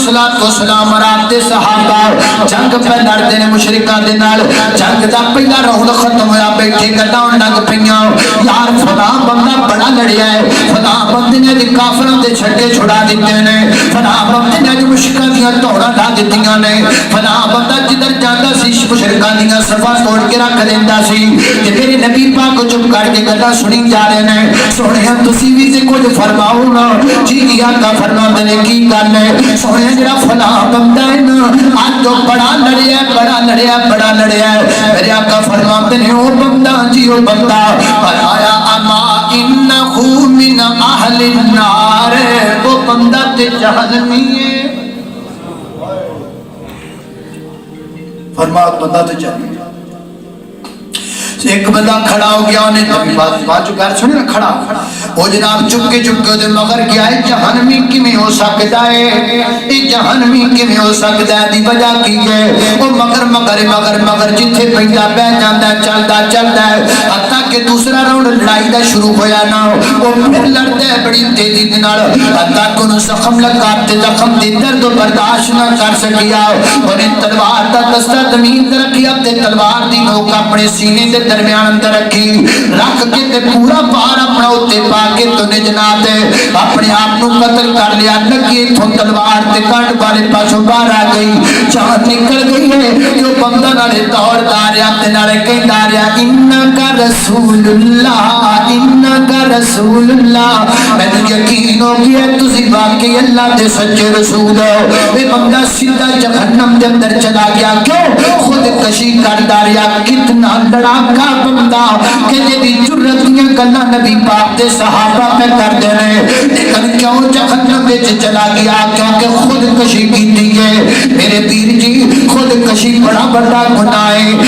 السلام رات دے صحابہ جنگ پہ لڑتے نے مشرکاں دے نال جنگ دا پہلا راؤنڈ ختم ہویا بیٹھے گلاں لگ پیاں یار فلاں بندہ بڑا لڑیا ہے فلاں بندے نے دی کافراں دے چھٹے چھڑا دتے نے فلاں بندے نے دی مشرکاں دیاں توڑاں لا دتیاں نے فلاں بندہ جدھر جاندا سی مشرکاں دیاں صفاں توڑ کے رکھ دیندا سی تے میرے نبی پاک چپ کر کے گلاں سنی جا رہے نے سونیا تسی وی تے کچھ فرماؤ نا جی آقا فرماندے نے کی گل ہے سونیا جڑا فلاں بندہ ہے نا اج تو بڑا لڑیا میرے آقا فرماتے ہیں او بندہ جی او بندہ آیا اما انہو من اہل النار وہ بندہ تے جہنمی ہے فرمایا بندہ تے جہنمی ایک بندہ کھڑا ہو گیا انہیں بات جو کر سنے نا کھڑا وہ جناب چکے دے مگر کیا ہے جہنمی کی میں ہو سکتا ہے یہ جہنمی کی میں ہو سکتا ہے دی وجہ کی ہے وہ مگر جتھے پہلا بہ جاندہ ہے چلتا ہے حتیٰ کہ دوسرا راؤنڈ لڑائی دا شروع ہویا نہ وہ پھر لڑتا ہے بڑی تیزی دنال حتیٰ کہ انہوں زخم لگاتے زخم دے درد برداشت نہ کر سکیا انہیں تلوار دا دستہ زمین رکھی اپنے تلوار دی نوک اپنے سینے دے درمیان اندر رکھی رکھ کے تے پورا پار اپنا ہوتے پاکے تو نے جناب دے اپنے آپ کو قتل کر لیا لگی تھو تلوار تے کٹ والے پاسوں باہر آ گئی جان نکل گئی ہے جو بندہ نالے دوڑ داریا تے نالے کہیں داریا انکا رسول اللہ میں نے یقین ہو گیا تسی باقی اللہ دے سچے رسول ہو وہ بندہ سیدھا جہنم دے اندر چلا گیا کیوں خود کشی کر داریا کتنا لڑا کا بندہ کہ جدی جرتیاں گلہ نبی پاک دے صحابہ پہ کر دینے لیکن کیوں جہنم وچ چلا گیا کیونکہ خود کشی کی ہے میرے پیر جی خود کشی بڑا بڑا گناہ ہے